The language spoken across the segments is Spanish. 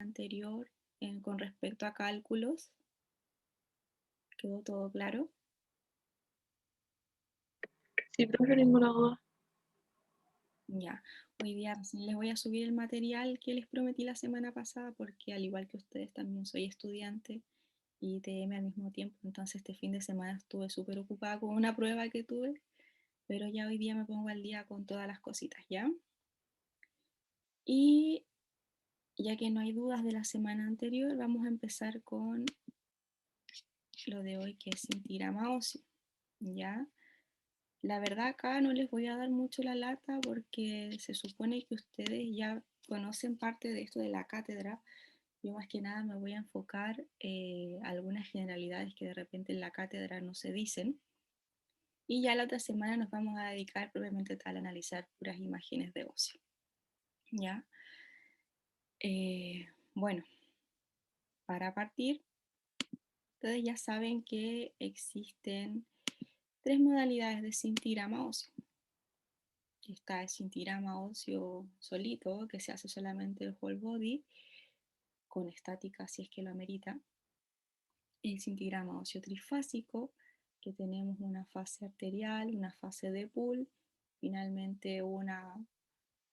anterior con respecto a cálculos. ¿Quedó todo claro? Sí, profe, ninguna duda. Ya, hoy día recién les voy a subir el material que les prometí la semana pasada porque al igual que ustedes también soy estudiante y TM al mismo tiempo, entonces este fin de semana estuve súper ocupada con una prueba que tuve, pero ya hoy día me pongo al día con todas las cositas, ¿ya? Y ya que no hay dudas de la semana anterior, vamos a empezar con lo de hoy que es Sintirama óseo, ¿ya? La verdad acá no les voy a dar mucho la lata porque se supone que ustedes ya conocen parte de esto de la cátedra. Yo más que nada me voy a enfocar algunas generalidades que de repente en la cátedra no se dicen. Y ya la otra semana nos vamos a dedicar propiamente tal a analizar puras imágenes de ocio. ¿Ya? Bueno, para partir, ustedes ya saben que existen tres modalidades de sintirama óseo. Está el sintirama óseo solito, que se hace solamente el whole body, con estática si es que lo amerita. El sintirama óseo trifásico, que tenemos una fase arterial, una fase de pool, finalmente una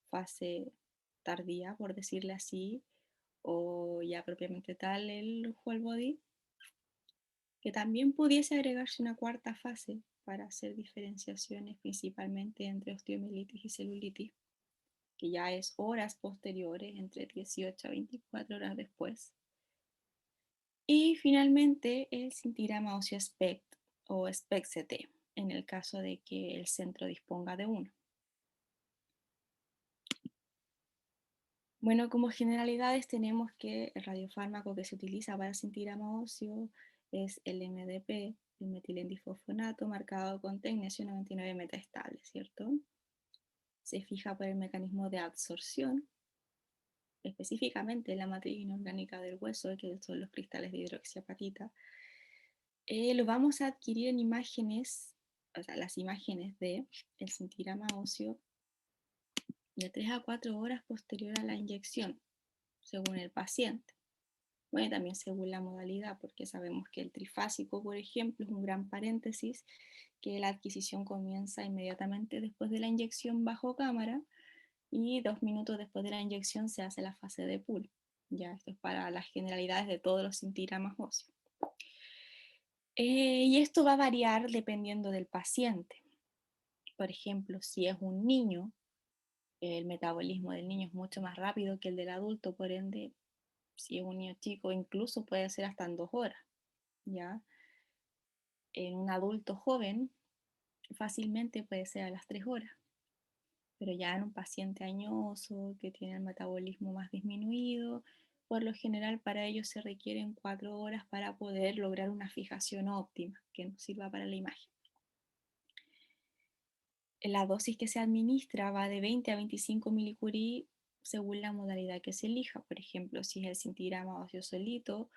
fase tardía, por decirle así, o ya propiamente tal el whole body, que también pudiese agregarse una cuarta fase para hacer diferenciaciones principalmente entre osteomielitis y celulitis, que ya es horas posteriores, entre 18 a 24 horas después. Y finalmente el sintirama óseo SPECT o SPECT-CT, en el caso de que el centro disponga de uno. Bueno, como generalidades tenemos que el radiofármaco que se utiliza para sintirama óseo es el MDP, el metilendifosfonato, marcado con tecnesio 99 metaestable, ¿cierto? Se fija por el mecanismo de absorción, específicamente en la matriz inorgánica del hueso, que son los cristales de hidroxiapatita. Lo vamos a adquirir en imágenes, o sea, las imágenes de el sintirama óseo de 3 a 4 horas posterior a la inyección, según el paciente. Bueno, y también según la modalidad, porque sabemos que el trifásico, por ejemplo, es un gran paréntesis, que la adquisición comienza inmediatamente después de la inyección bajo cámara y 2 minutos después de la inyección se hace la fase de pool. Ya, esto es para las generalidades de todos los sintiramas óseos. Y esto va a variar dependiendo del paciente. Por ejemplo, si es un niño, el metabolismo del niño es mucho más rápido que el del adulto, por ende, si es un niño chico, incluso puede ser hasta en 2 horas. ¿Ya? En un adulto joven, fácilmente puede ser a las 3 horas. Pero ya en un paciente añoso que tiene el metabolismo más disminuido, por lo general para ellos se requieren 4 horas para poder lograr una fijación óptima que nos sirva para la imagen. La dosis que se administra va de 20 a 25 milicurie según la modalidad que se elija. Por ejemplo, si es el sintirama óseo solito,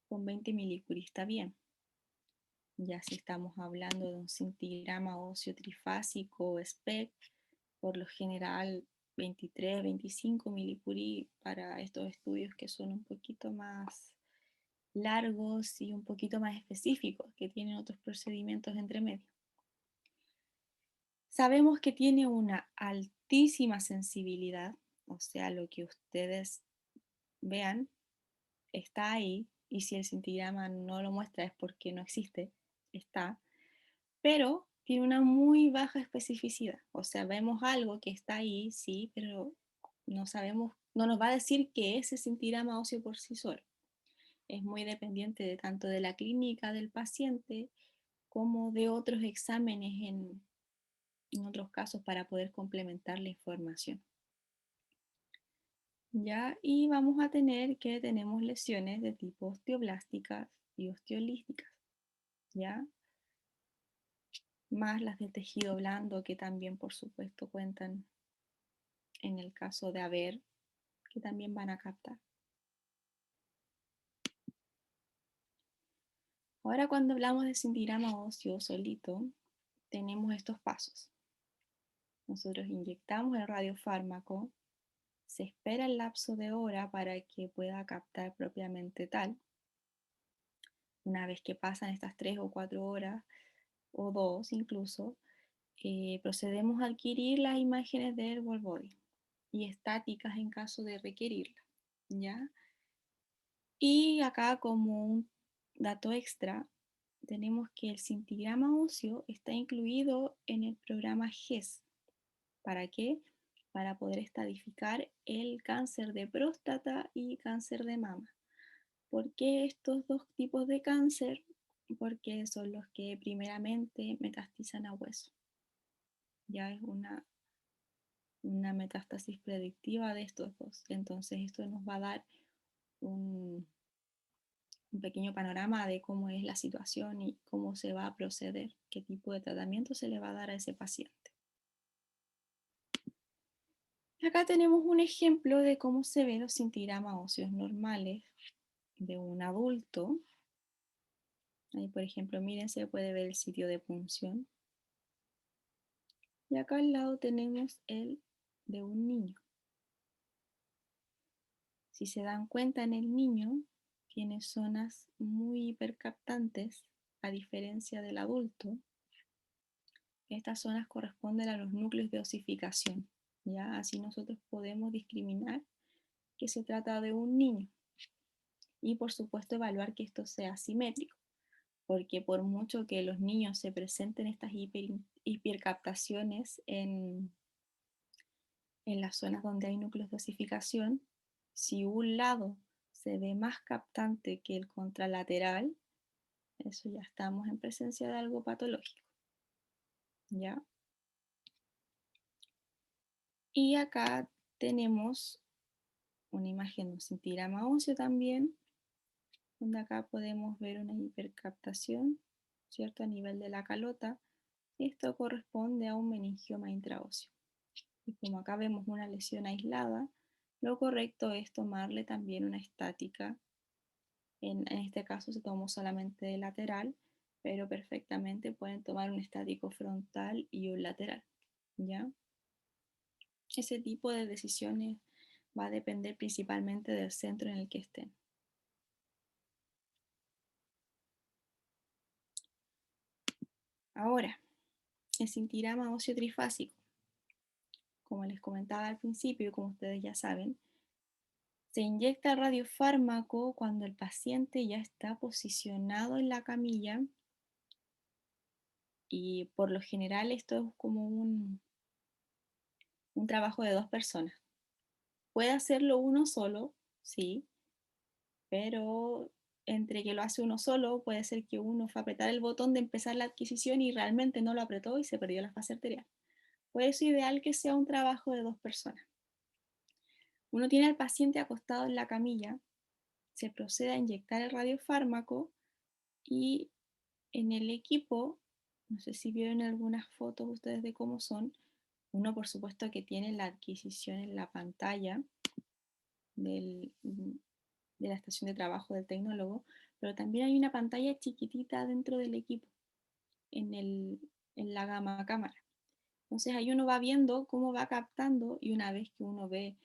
con 20 milicurie está bien. Ya si estamos hablando de un sintirama óseo trifásico o SPECT, por lo general 23, 25 milicurie para estos estudios que son un poquito más largos y un poquito más específicos, que tienen otros procedimientos entre medio. Sabemos que tiene una altísima sensibilidad, o sea, lo que ustedes vean está ahí, y si el sintigrama no lo muestra es porque no existe, está, pero tiene una muy baja especificidad, o sea, vemos algo que está ahí, sí, pero no sabemos, no nos va a decir que ese sintigrama óseo por sí solo. Es muy dependiente de tanto de la clínica del paciente como de otros exámenes en otros casos para poder complementar la información. ¿Ya? Y vamos a tener que tenemos lesiones de tipo osteoblásticas y osteolísticas, ¿ya? Más las de tejido blando que también, por supuesto, cuentan en el caso de haber, que también van a captar. Ahora cuando hablamos de sintirama óseo solito, tenemos estos pasos. Nosotros inyectamos el radiofármaco, se espera el lapso de hora para que pueda captar propiamente tal. Una vez que pasan estas 3 o 4 horas, o 2 incluso, procedemos a adquirir las imágenes del wall body y estáticas en caso de requerirlas, ¿ya? Y acá como un dato extra, tenemos que el cintigrama óseo está incluido en el programa GES. ¿Para qué? Para poder estadificar el cáncer de próstata y cáncer de mama. ¿Por qué estos dos tipos de cáncer? Porque son los que primeramente metastizan a hueso. Ya es una metástasis predictiva de estos dos. Entonces esto nos va a dar un pequeño panorama de cómo es la situación y cómo se va a proceder, qué tipo de tratamiento se le va a dar a ese paciente. Acá tenemos un ejemplo de cómo se ven los cintigramas óseos normales de un adulto. Ahí, por ejemplo, miren, se puede ver el sitio de punción. Y acá al lado tenemos el de un niño. Si se dan cuenta, en el niño tiene zonas muy hipercaptantes, a diferencia del adulto. Estas zonas corresponden a los núcleos de osificación. ¿Ya? Así nosotros podemos discriminar que se trata de un niño. Y por supuesto evaluar que esto sea simétrico, porque por mucho que los niños se presenten estas hipercaptaciones en las zonas donde hay núcleos de osificación, si un lado se ve más captante que el contralateral, eso ya estamos en presencia de algo patológico. ¿Ya? Y acá tenemos una imagen de un cintigrama óseo también, donde acá podemos ver una hipercaptación, ¿cierto? A nivel de la calota. Esto corresponde a un meningioma intraóseo. Y como acá vemos una lesión aislada, lo correcto es tomarle también una estática. En este caso se tomó solamente de lateral, pero perfectamente pueden tomar un estático frontal y un lateral, ¿ya? Ese tipo de decisiones va a depender principalmente del centro en el que estén. Ahora, el cintigrama óseo trifásico, como les comentaba al principio y como ustedes ya saben, se inyecta radiofármaco cuando el paciente ya está posicionado en la camilla y por lo general esto es como un trabajo de 2 personas. Puede hacerlo uno solo, sí, pero entre que lo hace uno solo, puede ser que uno fue a apretar el botón de empezar la adquisición y realmente no lo apretó y se perdió la fase arterial. Por eso es ideal que sea un trabajo de 2 personas. Uno tiene al paciente acostado en la camilla, se procede a inyectar el radiofármaco y en el equipo, no sé si vieron algunas fotos ustedes de cómo son, uno por supuesto que tiene la adquisición en la pantalla del, de la estación de trabajo del tecnólogo, pero también hay una pantalla chiquitita dentro del equipo, en la gama cámara. Entonces ahí uno va viendo cómo va captando y una vez que uno ve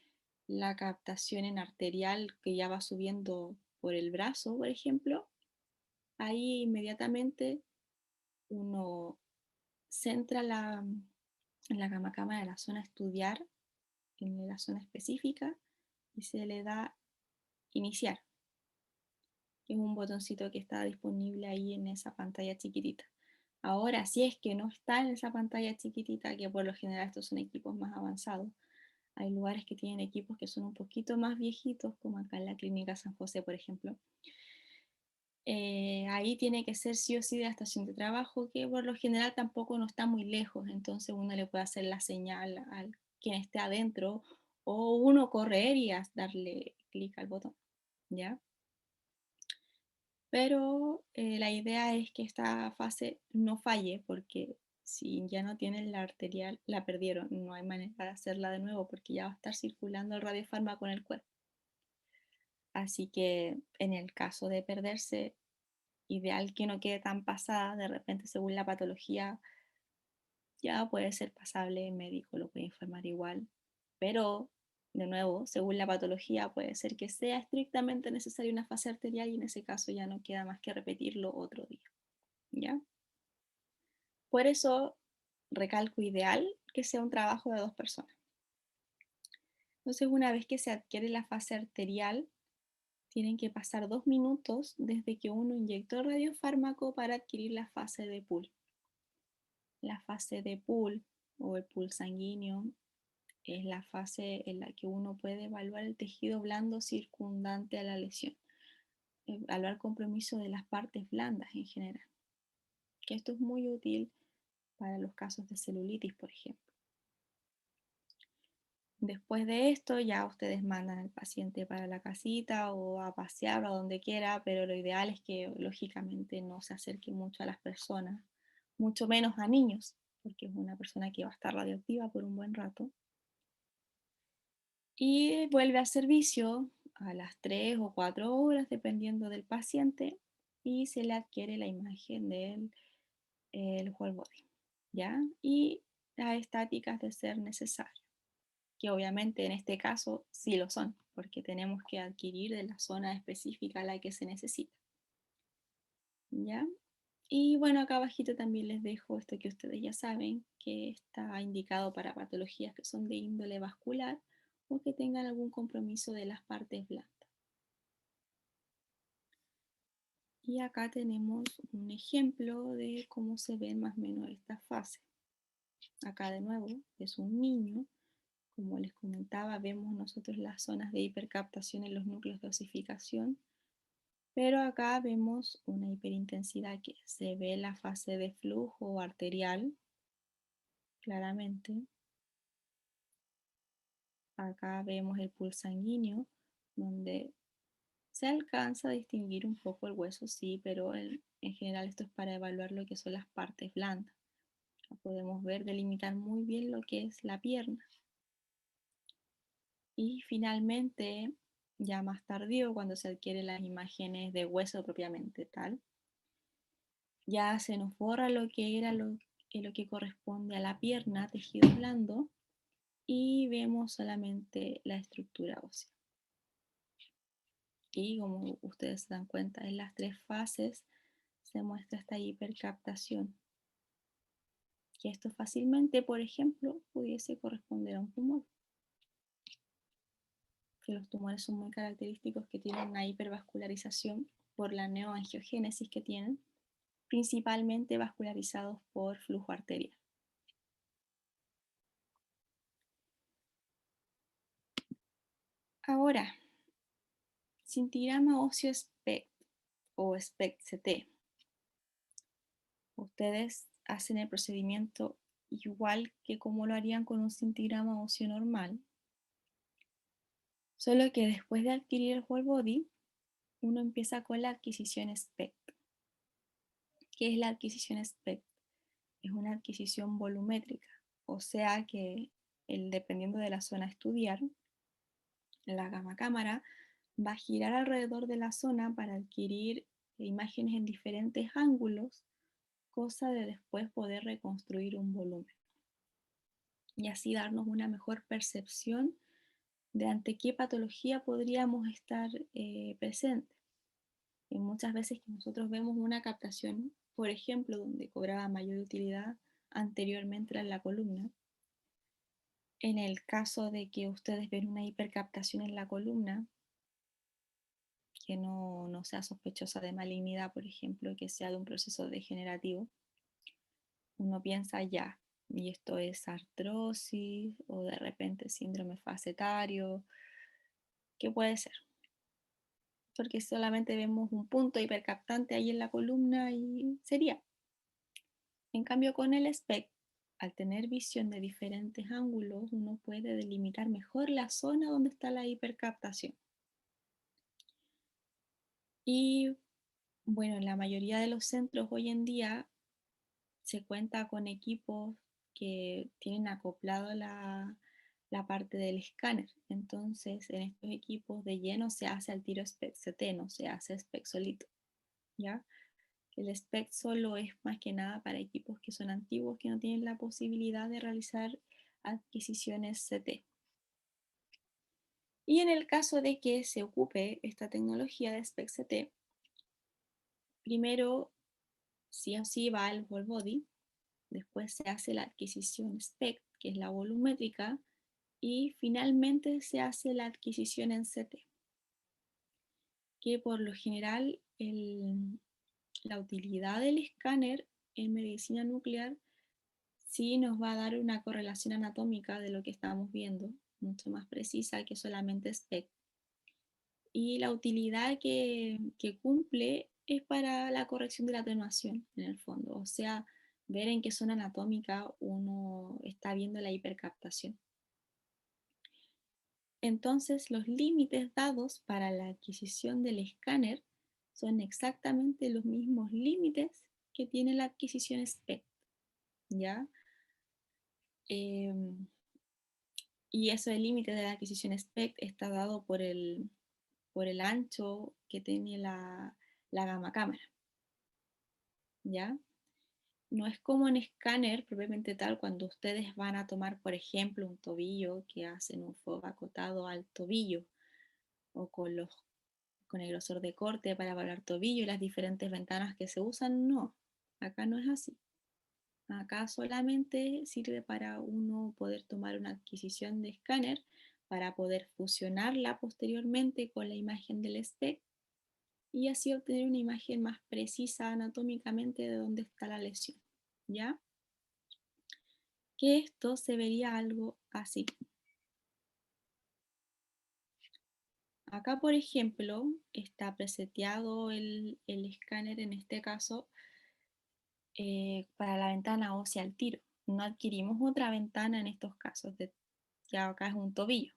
la captación en arterial que ya va subiendo por el brazo, por ejemplo, ahí inmediatamente uno centra en la gama cámara la zona a estudiar, en la zona específica, y se le da iniciar, que es un botoncito que está disponible ahí en esa pantalla chiquitita. Ahora, si es que no está en esa pantalla chiquitita, que por lo general estos son equipos más avanzados, hay lugares que tienen equipos que son un poquito más viejitos, como acá en la Clínica San José, por ejemplo. Ahí tiene que ser sí o sí de la estación de trabajo, que por lo general tampoco no está muy lejos, entonces uno le puede hacer la señal a quien esté adentro o uno correr y darle clic al botón, ¿ya? Pero la idea es que esta fase no falle porque si ya no tienen la arterial, la perdieron, no hay manera de hacerla de nuevo porque ya va a estar circulando el radiofármaco en el cuerpo. Así que en el caso de perderse, ideal que no quede tan pasada, de repente según la patología ya puede ser pasable, el médico lo puede informar igual, pero de nuevo, según la patología, puede ser que sea estrictamente necesaria una fase arterial y en ese caso ya no queda más que repetirlo otro día, ¿ya? Por eso recalco ideal que sea un trabajo de 2 personas. Entonces, una vez que se adquiere la fase arterial, tienen que pasar 2 minutos desde que uno inyectó el radiofármaco para adquirir la fase de pool. La fase de pool o el pool sanguíneo es la fase en la que uno puede evaluar el tejido blando circundante a la lesión, evaluar compromiso de las partes blandas en general, que esto es muy útil para los casos de celulitis, por ejemplo. Después de esto, ya ustedes mandan al paciente para la casita o a pasear o a donde quiera, pero lo ideal es que lógicamente no se acerque mucho a las personas, mucho menos a niños, porque es una persona que va a estar radioactiva por un buen rato. Y vuelve al servicio a las 3 o 4 horas, dependiendo del paciente, y se le adquiere la imagen del whole body, ¿ya? Y las estáticas de ser necesario, que obviamente en este caso sí lo son, porque tenemos que adquirir de la zona específica a la que se necesita, ¿ya? Y bueno, acá abajito también les dejo esto que ustedes ya saben, que está indicado para patologías que son de índole vascular o que tengan algún compromiso de las partes blandas. Y acá tenemos un ejemplo de cómo se ven más o menos estas fases. Acá de nuevo es un niño. Como les comentaba, vemos nosotros las zonas de hipercaptación en los núcleos de osificación, pero acá vemos una hiperintensidad que se ve la fase de flujo arterial, claramente. Acá vemos el pulso sanguíneo, donde se alcanza a distinguir un poco el hueso, sí, pero en general esto es para evaluar lo que son las partes blandas. Acá podemos ver, delimitar muy bien lo que es la pierna. Y finalmente, ya más tardío, cuando se adquieren las imágenes de hueso propiamente tal, ya se nos borra lo que era lo que corresponde a la pierna, tejido blando, y vemos solamente la estructura ósea. Y como ustedes se dan cuenta, en las 3 fases se muestra esta hipercaptación, que esto fácilmente, por ejemplo, pudiese corresponder a un tumor. Que los tumores son muy característicos, que tienen una hipervascularización por la neoangiogénesis que tienen, principalmente vascularizados por flujo arterial. Ahora, cintigrama óseo SPECT o SPECT-CT. Ustedes hacen el procedimiento igual que como lo harían con un cintigrama óseo normal, solo que después de adquirir el whole body, uno empieza con la adquisición SPECT. ¿Qué es la adquisición SPECT? Es una adquisición volumétrica, o sea que dependiendo de la zona a estudiar, la gamma cámara va a girar alrededor de la zona para adquirir imágenes en diferentes ángulos, cosa de después poder reconstruir un volumen y así darnos una mejor percepción de ante qué patología podríamos estar presentes. Y muchas veces que nosotros vemos una captación, por ejemplo, donde cobraba mayor utilidad anteriormente en la columna, en el caso de que ustedes ven una hipercaptación en la columna, que no sea sospechosa de malignidad, por ejemplo, que sea de un proceso degenerativo, uno piensa ya, y esto es artrosis o de repente síndrome facetario, ¿qué puede ser? Porque solamente vemos un punto hipercaptante ahí en la columna y sería. En cambio, con el SPECT, al tener visión de diferentes ángulos, uno puede delimitar mejor la zona donde está la hipercaptación. Y bueno, en la mayoría de los centros hoy en día se cuenta con equipos que tienen acoplado la parte del escáner. Entonces, en estos equipos de lleno se hace al tiro SPECT-CT, no se hace SPECT solito, ¿ya? El SPECT solo es más que nada para equipos que son antiguos, que no tienen la posibilidad de realizar adquisiciones CT. Y en el caso de que se ocupe esta tecnología de SPECT-CT, primero sí o sí va al whole body, después se hace la adquisición SPECT, que es la volumétrica, y finalmente se hace la adquisición en CT, que por lo general la utilidad del escáner en medicina nuclear sí nos va a dar una correlación anatómica de lo que estamos viendo, mucho más precisa que solamente SPECT. Y la utilidad que cumple es para la corrección de la atenuación, en el fondo, o sea, ver en qué zona anatómica uno está viendo la hipercaptación. Entonces, los límites dados para la adquisición del escáner son exactamente los mismos límites que tiene la adquisición SPECT, ¿ya? Y eso, el límite de la adquisición SPECT está dado por el ancho que tiene la gamma cámara, ¿ya? No es como en escáner propiamente tal, cuando ustedes van a tomar, por ejemplo, un tobillo, que hacen un FOV acotado al tobillo, o con el grosor de corte para evaluar tobillo y las diferentes ventanas que se usan, no. Acá no es así. Acá solamente sirve para uno poder tomar una adquisición de escáner para poder fusionarla posteriormente con la imagen del SPECT y así obtener una imagen más precisa anatómicamente de dónde está la lesión, ¿ya? Que esto se vería algo así. Acá, por ejemplo, está preseteado el escáner, en este caso, para la ventana ósea al tiro. No adquirimos otra ventana en estos casos, ya acá es un tobillo.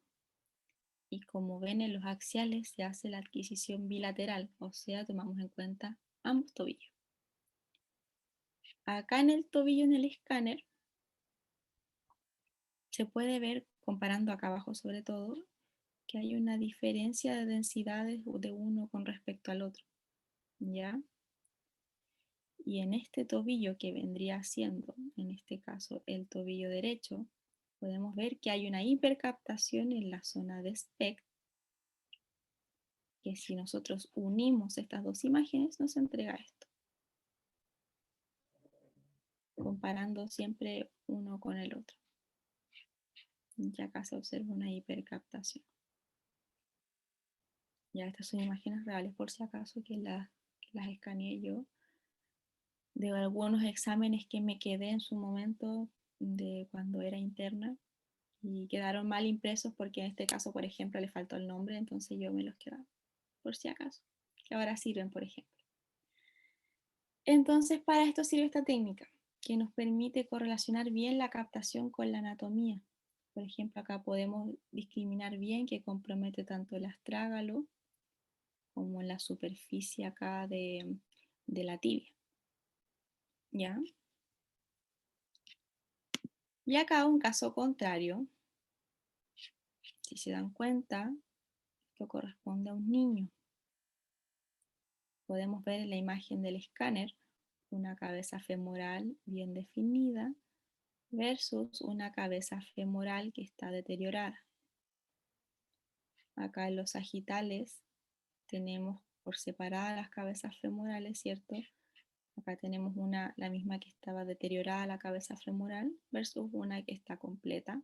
Y como ven en los axiales se hace la adquisición bilateral, o sea, tomamos en cuenta ambos tobillos. Acá en el tobillo, en el escáner, se puede ver, comparando acá abajo sobre todo, que hay una diferencia de densidades de uno con respecto al otro, ¿ya? Y en este tobillo que vendría siendo, en este caso, el tobillo derecho, podemos ver que hay una hipercaptación en la zona de SPECT, que si nosotros unimos estas dos imágenes nos entrega esto, comparando siempre uno con el otro. Ya acá se observa una hipercaptación. Ya estas son imágenes reales por si acaso que las escaneé yo de algunos exámenes que me quedé en su momento de cuando era interna y quedaron mal impresos porque en este caso, por ejemplo, le faltó el nombre, entonces yo me los quedaba, por si acaso, que ahora sirven, por ejemplo. Entonces, para esto sirve esta técnica, que nos permite correlacionar bien la captación con la anatomía. Por ejemplo, acá podemos discriminar bien que compromete tanto el astrágalo como la superficie acá de la tibia. ¿Ya? Y acá un caso contrario, si se dan cuenta, esto corresponde a un niño. Podemos ver en la imagen del escáner una cabeza femoral bien definida versus una cabeza femoral que está deteriorada. Acá en los sagitales tenemos por separada las cabezas femorales, ¿cierto? Acá tenemos la misma que estaba deteriorada, la cabeza femoral, versus una que está completa.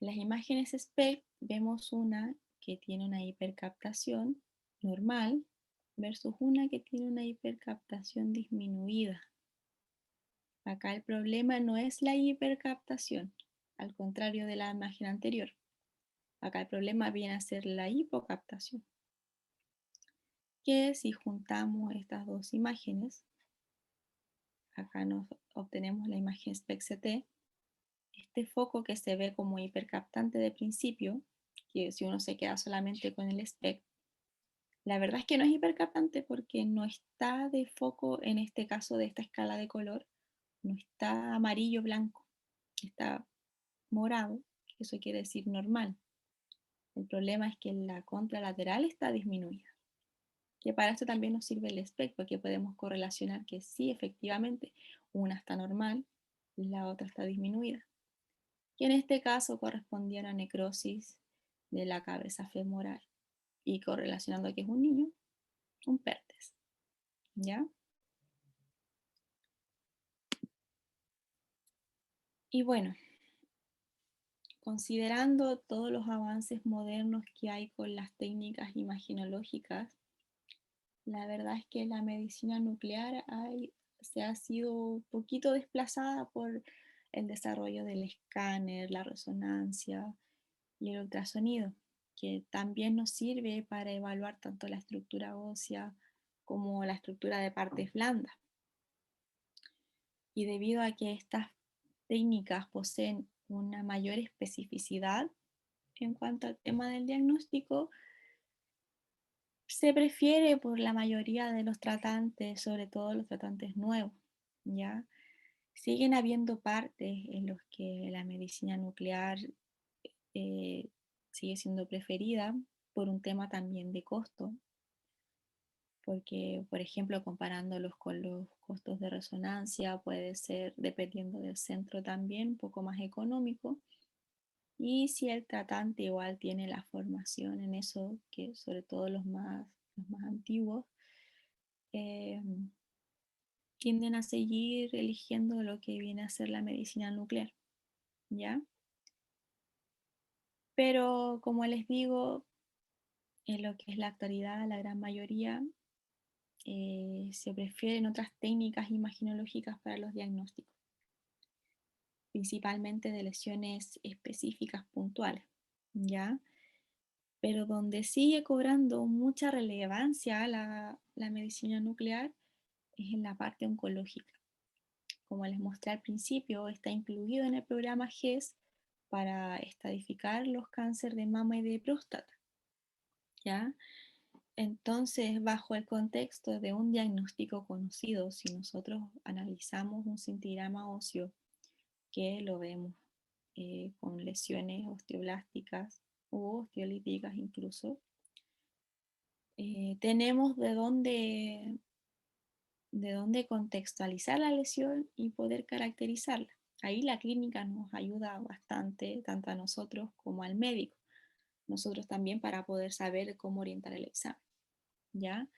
En las imágenes SPECT vemos una que tiene una hipercaptación normal versus una que tiene una hipercaptación disminuida. Acá el problema no es la hipercaptación, al contrario de la imagen anterior. Acá el problema viene a ser la hipocaptación, que si juntamos estas dos imágenes, acá nos obtenemos la imagen SPECT-CT, este foco que se ve como hipercaptante de principio, que si uno se queda solamente con el SPECT, la verdad es que no es hipercaptante porque no está de foco, en este caso de esta escala de color, no está amarillo blanco, está morado, eso quiere decir normal. El problema es que la contralateral está disminuida, que para esto también nos sirve el SPECT, porque podemos correlacionar que sí, efectivamente, una está normal, la otra está disminuida. Y en este caso correspondía a una necrosis de la cabeza femoral y correlacionando que es un niño, un PERTES, ¿ya? Y bueno, considerando todos los avances modernos que hay con las técnicas imaginológicas, la verdad es que la medicina nuclear se ha sido un poquito desplazada por el desarrollo del escáner, la resonancia y el ultrasonido, que también nos sirve para evaluar tanto la estructura ósea como la estructura de partes blandas. Y debido a que estas técnicas poseen una mayor especificidad en cuanto al tema del diagnóstico, se prefiere por la mayoría de los tratantes, sobre todo los tratantes nuevos, ¿ya? Siguen habiendo partes en los que la medicina nuclear eh, sigue siendo preferida por un tema también de costo, porque, por ejemplo, comparándolos con los costos de resonancia, puede ser, dependiendo del centro también, un poco más económico. Y si el tratante igual tiene la formación en eso, que sobre todo los más antiguos, eh, tienden a seguir eligiendo lo que viene a ser la medicina nuclear, ¿ya? Pero como les digo, en lo que es la actualidad, la gran mayoría se prefieren otras técnicas imaginológicas para los diagnósticos, principalmente de lesiones específicas puntuales, ¿ya? Pero donde sigue cobrando mucha relevancia la medicina nuclear es en la parte oncológica. Como les mostré al principio, está incluido en el programa GES para estadificar los cánceres de mama y de próstata, ¿ya? Entonces, bajo el contexto de un diagnóstico conocido, si nosotros analizamos un cintigrama óseo, que lo vemos con lesiones osteoblásticas o osteolíticas incluso, tenemos de dónde contextualizar la lesión y poder caracterizarla. Ahí la clínica nos ayuda bastante, tanto a nosotros como al médico. Nosotros también para poder saber cómo orientar el examen, ¿ya?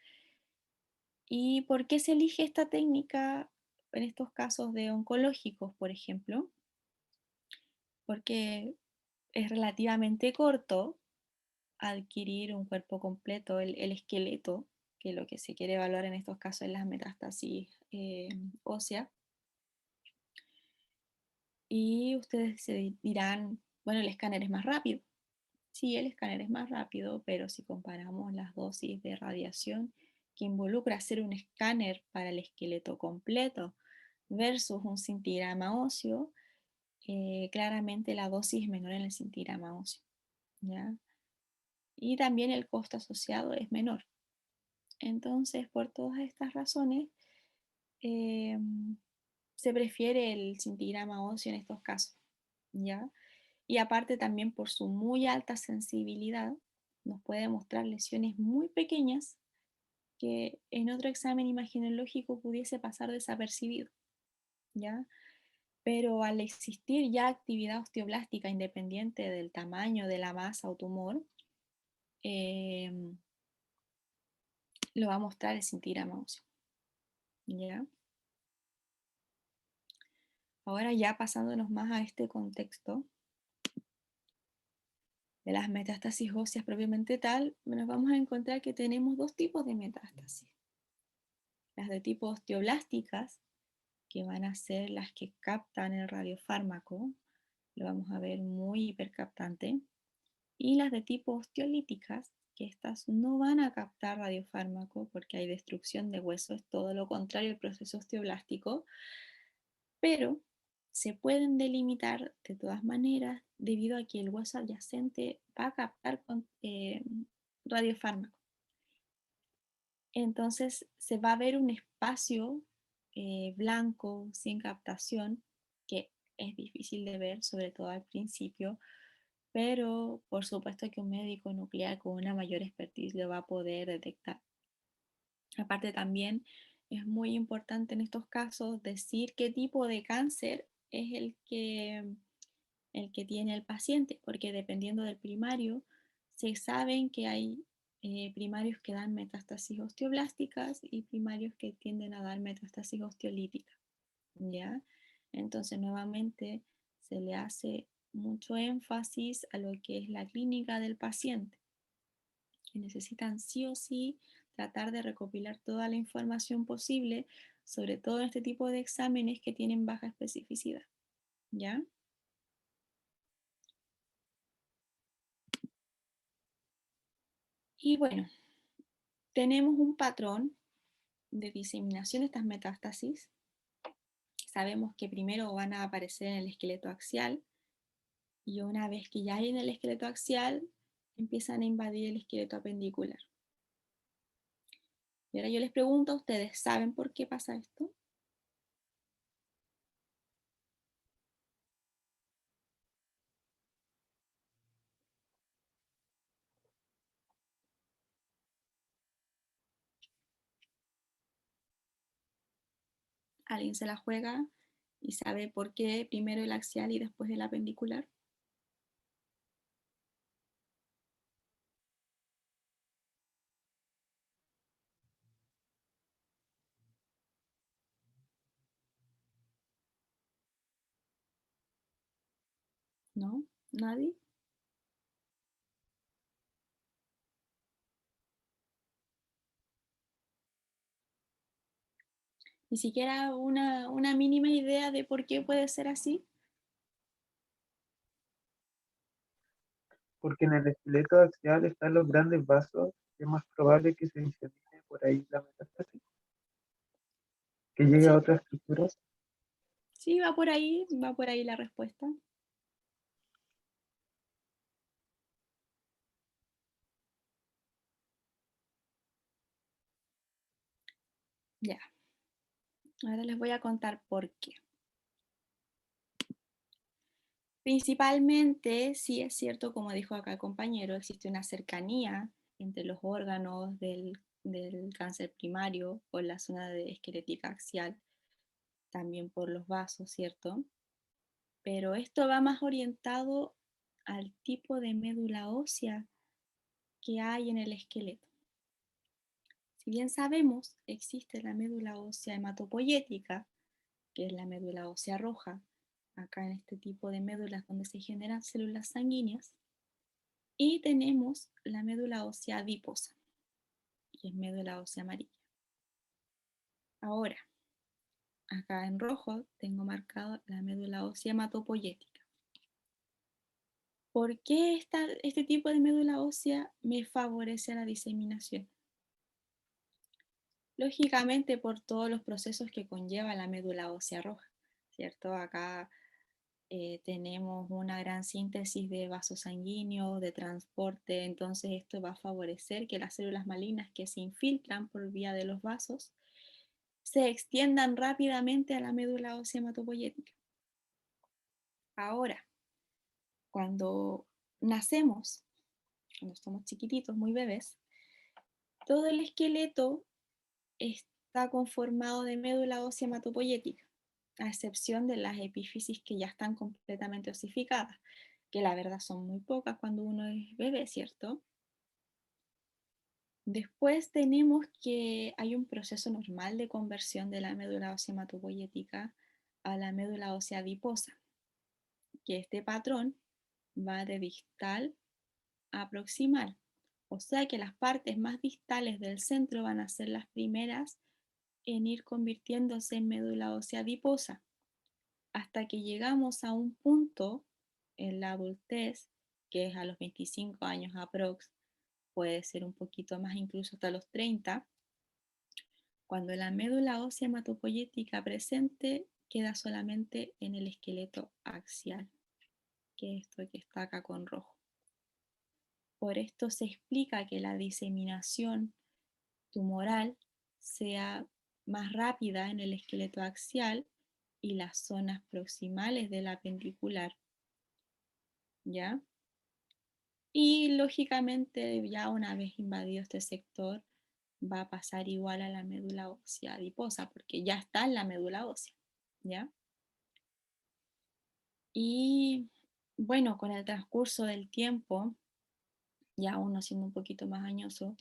¿Y por qué se elige esta técnica en estos casos de oncológicos, por ejemplo? Porque es relativamente corto adquirir un cuerpo completo, el esqueleto, que lo que se quiere evaluar en estos casos es las metástasis óseas. Y ustedes se dirán, bueno, el escáner es más rápido. Sí, el escáner es más rápido, pero si comparamos las dosis de radiación que involucra hacer un escáner para el esqueleto completo versus un cintigrama óseo, claramente la dosis es menor en el cintigrama óseo, ¿ya? Y también el costo asociado es menor. Entonces, por todas estas razones, eh, se prefiere el cintigrama óseo en estos casos, ¿ya? Y aparte también por su muy alta sensibilidad, nos puede mostrar lesiones muy pequeñas que en otro examen imaginológico pudiese pasar desapercibido, ¿ya? Pero al existir ya actividad osteoblástica independiente del tamaño de la masa o tumor, eh, lo va a mostrar el cintigrama óseo, ¿ya? Ahora ya pasándonos más a este contexto de las metástasis óseas propiamente tal, nos vamos a encontrar que tenemos dos tipos de metástasis. Las de tipo osteoblásticas, que van a ser las que captan el radiofármaco, lo vamos a ver muy hipercaptante, y las de tipo osteolíticas, que estas no van a captar radiofármaco porque hay destrucción de hueso, es todo lo contrario al proceso osteoblástico, pero se pueden delimitar de todas maneras debido a que el hueso adyacente va a captar radiofármaco. Entonces se va a ver un espacio blanco sin captación que es difícil de ver, sobre todo al principio, pero por supuesto que un médico nuclear con una mayor expertise lo va a poder detectar. Aparte también es muy importante en estos casos decir qué tipo de cáncer es el que tiene el paciente, porque dependiendo del primario se saben que hay primarios que dan metástasis osteoblásticas y primarios que tienden a dar metástasis osteolítica, ¿ya? Entonces, nuevamente, se le hace mucho énfasis a lo que es la clínica del paciente, que necesitan sí o sí tratar de recopilar toda la información posible, sobre todo en este tipo de exámenes que tienen baja especificidad, ¿ya? Y bueno, tenemos un patrón de diseminación de estas metástasis. Sabemos que primero van a aparecer en el esqueleto axial y una vez que ya hay en el esqueleto axial, empiezan a invadir el esqueleto apendicular. Y ahora yo les pregunto a ustedes, ¿saben por qué pasa esto? ¿Alguien se la juega y sabe por qué primero el axial y después el apendicular? ¿No? ¿Nadie? Ni siquiera una mínima idea de por qué puede ser así. Porque en el esqueleto axial están los grandes vasos, es más probable que se disemine por ahí la metástasis, que llegue a Sí, otras estructuras. sí, va por ahí la respuesta. Ya, ahora les voy a contar por qué. Principalmente, sí es cierto, como dijo acá el compañero, existe una cercanía entre los órganos del cáncer primario por la zona de esquelética axial, también por los vasos, ¿cierto? Pero esto va más orientado al tipo de médula ósea que hay en el esqueleto. Si bien sabemos, existe la médula ósea hematopoyética, que es la médula ósea roja, acá en este tipo de médulas donde se generan células sanguíneas, y tenemos la médula ósea adiposa, que es médula ósea amarilla. Ahora, acá en rojo tengo marcado la médula ósea hematopoyética. ¿Por qué este tipo de médula ósea me favorece la diseminación? Lógicamente por todos los procesos que conlleva la médula ósea roja, ¿cierto? Acá tenemos una gran síntesis de vasos sanguíneos, de transporte, entonces esto va a favorecer que las células malignas que se infiltran por vía de los vasos se extiendan rápidamente a la médula ósea hematopoyética. Ahora, cuando nacemos, cuando estamos chiquititos, muy bebés, todo el esqueleto está conformado de médula ósea hematopoyética, a excepción de las epífisis que ya están completamente osificadas, que la verdad son muy pocas cuando uno es bebé, ¿cierto? Después tenemos que hay un proceso normal de conversión de la médula ósea hematopoyética a la médula ósea adiposa, que este patrón va de distal a proximal. O sea que las partes más distales del centro van a ser las primeras en ir convirtiéndose en médula ósea adiposa, hasta que llegamos a un punto en la adultez, que es a los 25 años aprox, puede ser un poquito más incluso hasta los 30, cuando la médula ósea hematopoyética presente queda solamente en el esqueleto axial, que es esto que está acá con rojo. Por esto se explica que la diseminación tumoral sea más rápida en el esqueleto axial y las zonas proximales del apendicular, ¿ya? Y lógicamente ya una vez invadido este sector va a pasar igual a la médula ósea adiposa porque ya está en la médula ósea, ¿ya? Y bueno, con el transcurso del tiempo ya uno siendo un poquito más añoso,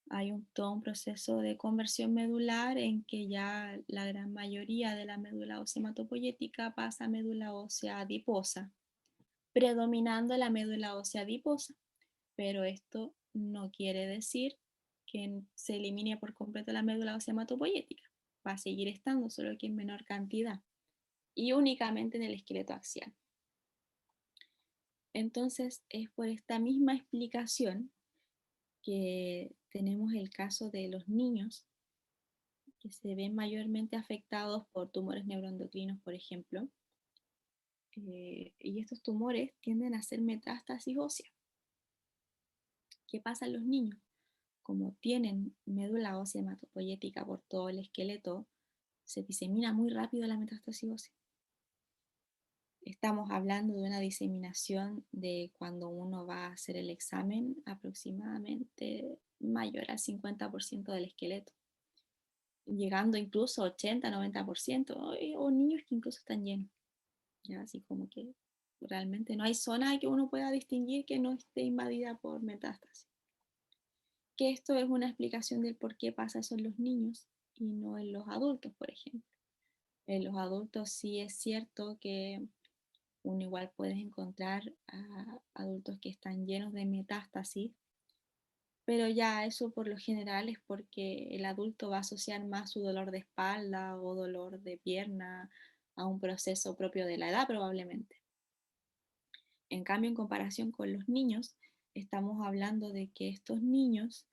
hay todo un proceso de conversión medular en que ya la gran mayoría de la médula ósea hematopoyética pasa a médula ósea adiposa, predominando la médula ósea adiposa. Pero esto no quiere decir que se elimine por completo la médula ósea hematopoyética. Va a seguir estando, solo que en menor cantidad y únicamente en el esqueleto axial. Entonces, es por esta misma explicación que tenemos el caso de los niños que se ven mayormente afectados por tumores neuroendocrinos, por ejemplo, y estos tumores tienden a hacer metástasis ósea. ¿Qué pasa en los niños? Como tienen médula ósea hematopoyética por todo el esqueleto, se disemina muy rápido la metástasis ósea. Estamos hablando de una diseminación de cuando uno va a hacer el examen aproximadamente mayor al 50% del esqueleto, llegando incluso 80-90%, o niños que incluso están llenos. ¿Ya? Así como que realmente no hay zona que uno pueda distinguir que no esté invadida por metástasis. Que esto es una explicación del por qué pasa eso en los niños y no en los adultos, por ejemplo. En los adultos sí es cierto que uno igual puede encontrar a adultos que están llenos de metástasis, pero ya eso por lo general es porque el adulto va a asociar más su dolor de espalda o dolor de pierna a un proceso propio de la edad probablemente. En cambio, en comparación con los niños, estamos hablando de que estos niños,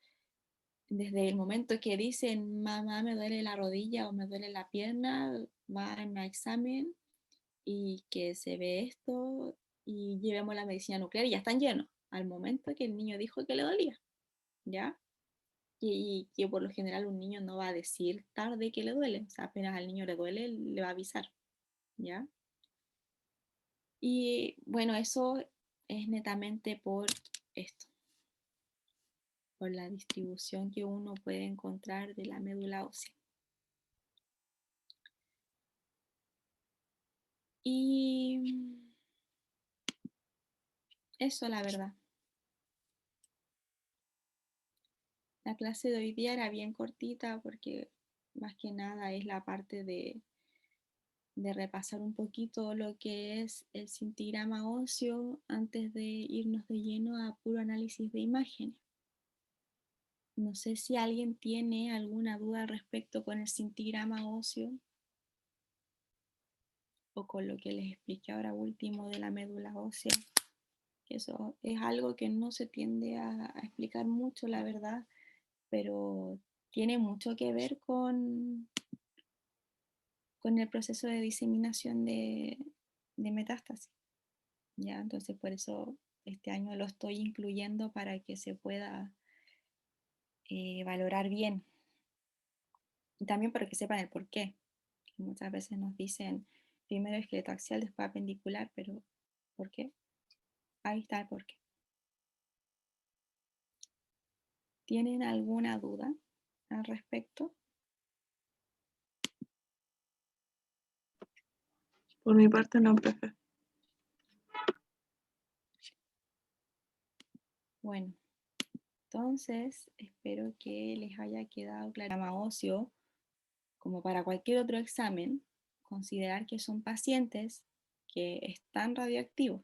desde el momento que dicen, mamá, me duele la rodilla o me duele la pierna, van a examen y que se ve esto y llevemos la medicina nuclear y ya están llenos al momento que el niño dijo que le dolía, ¿ya? Y que por lo general un niño no va a decir tarde que le duele, o sea, apenas al niño le duele, le va a avisar, ¿ya? Y bueno, eso es netamente por esto, por la distribución que uno puede encontrar de la médula ósea. Y eso, la verdad. La clase de hoy día era bien cortita porque más que nada es la parte de repasar un poquito lo que es el cintigrama óseo antes de irnos de lleno a puro análisis de imágenes. No sé si alguien tiene alguna duda al respecto con el cintigrama óseo o con lo que les expliqué ahora último de la médula ósea, que eso es algo que no se tiende a explicar mucho, la verdad, pero tiene mucho que ver con el proceso de diseminación de metástasis. ¿Ya? Entonces por eso este año lo estoy incluyendo para que se pueda valorar bien. Y también para que sepan el por qué. Muchas veces nos dicen primero esqueleto axial, después apendicular, pero ¿por qué? Ahí está el por qué. ¿Tienen alguna duda al respecto? Por mi parte no, profe. Bueno, entonces espero que les haya quedado claro. El programa óseo, como para cualquier otro examen, considerar que son pacientes que están radioactivos.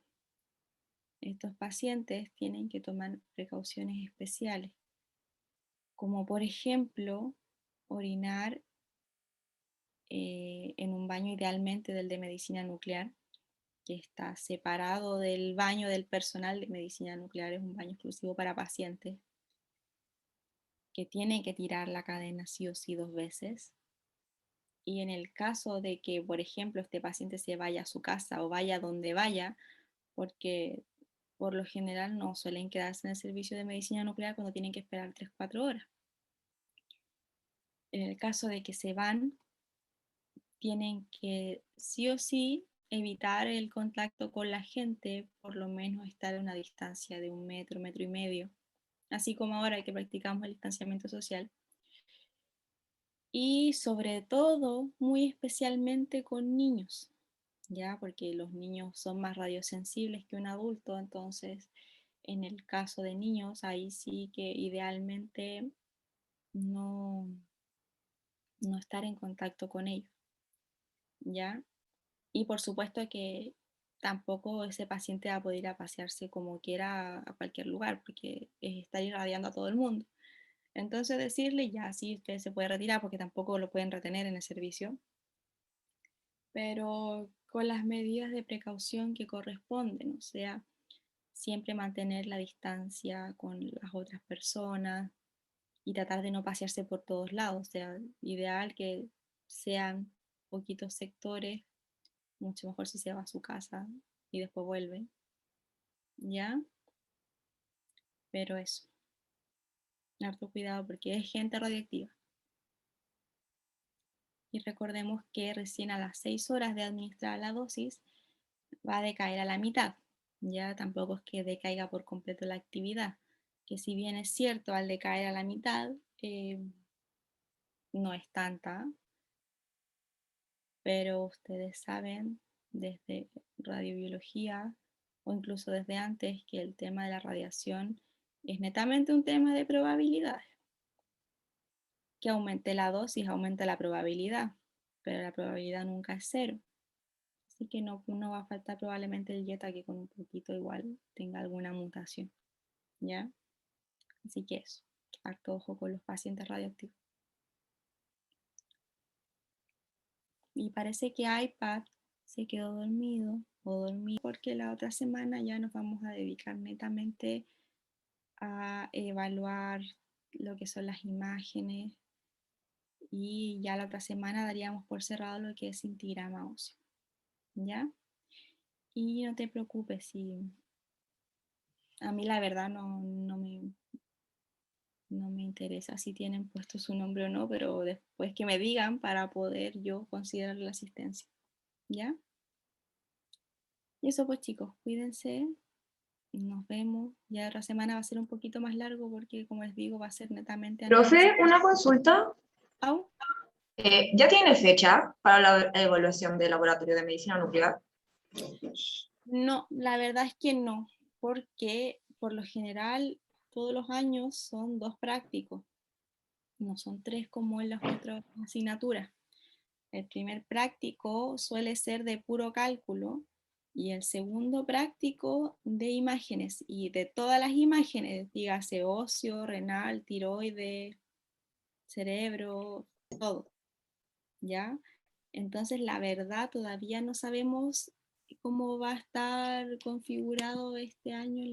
Estos pacientes tienen que tomar precauciones especiales, como por ejemplo orinar en un baño idealmente del de medicina nuclear, que está separado del baño del personal de medicina nuclear, es un baño exclusivo para pacientes, que tienen que tirar la cadena sí o sí 2 veces. Y en el caso de que, por ejemplo, este paciente se vaya a su casa o vaya donde vaya, porque por lo general no suelen quedarse en el servicio de medicina nuclear cuando tienen que esperar 3-4 horas. En el caso de que se van, tienen que sí o sí evitar el contacto con la gente, por lo menos estar a una distancia de 1 metro, 1,5 metros, así como ahora que practicamos el distanciamiento social. Y sobre todo, muy especialmente con niños, ¿ya? Porque los niños son más radiosensibles que un adulto, entonces En el caso de niños, ahí sí que idealmente no estar en contacto con ellos, ¿ya? Y por supuesto que tampoco ese paciente va a poder ir a pasearse como quiera a cualquier lugar, porque es estar irradiando a todo el mundo. Entonces decirle, ya sí, usted se puede retirar porque tampoco lo pueden retener en el servicio, pero con las medidas de precaución que corresponden, o sea, siempre mantener la distancia con las otras personas y tratar de no pasearse por todos lados, o sea, ideal que sean poquitos sectores, mucho mejor si se va a su casa y después vuelve, ¿ya? Pero eso, harto cuidado porque es gente radiactiva. Y recordemos que recién a las 6 horas de administrar la dosis va a decaer a la mitad. Ya tampoco es que decaiga por completo la actividad, que si bien es cierto, al decaer a la mitad no es tanta, pero ustedes saben desde radiobiología o incluso desde antes que el tema de la radiación es netamente un tema de probabilidades. Que aumente la dosis, aumenta la probabilidad, pero la probabilidad nunca es cero. Así que no va a faltar probablemente el yeta que con un poquito igual tenga alguna mutación, ¿ya? Así que eso, harto ojo con los pacientes radioactivos. Y parece que iPad se quedó dormido o dormido porque la otra semana ya nos vamos a dedicar netamente a evaluar lo que son las imágenes y ya la otra semana daríamos por cerrado lo que es cintigrama óseo, ¿ya? Y no te preocupes, si a mí la verdad no me interesa si tienen puesto su nombre o no, pero después que me digan para poder yo considerar la asistencia, ¿ya? Y eso pues chicos, cuídense, nos vemos. Ya otra semana va a ser un poquito más largo porque como les digo va a ser netamente análisis. Profe, una consulta. Au. ¿Ya tiene fecha para la evaluación del laboratorio de medicina nuclear? No, la verdad es que no, porque por lo general todos los años son 2 prácticos, no son 3 como en las otras asignaturas. El primer práctico suele ser de puro cálculo y el segundo práctico de imágenes y de todas las imágenes, dígase óseo, renal, tiroide, cerebro, todo, ¿ya? Entonces, la verdad, todavía no sabemos cómo va a estar configurado este año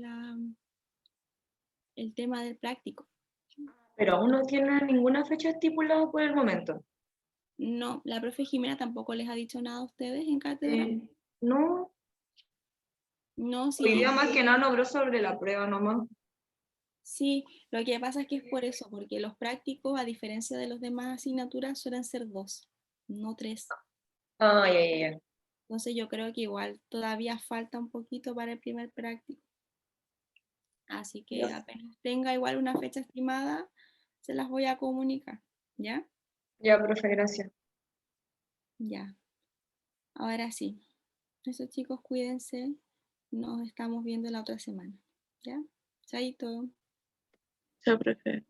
el tema del práctico. Pero aún no tiene ninguna fecha estipulada por el momento. No, la profe Jimena tampoco les ha dicho nada a ustedes en cátedra. No, No, hoy sí, día más que nada no habló sobre la prueba nomás. sí, lo que pasa es que es por eso, porque los prácticos, a diferencia de los demás asignaturas, suelen ser 2, no 3. Ah, ya. Entonces yo creo que igual todavía falta un poquito para el primer práctico. Así que Ya, apenas tenga igual una fecha estimada, se las voy a comunicar, ¿ya? ya, profe, gracias. Ya. Ahora sí. Eso chicos, cuídense. Nos estamos viendo la otra semana, ¿ya? Chaito. Chao, profe.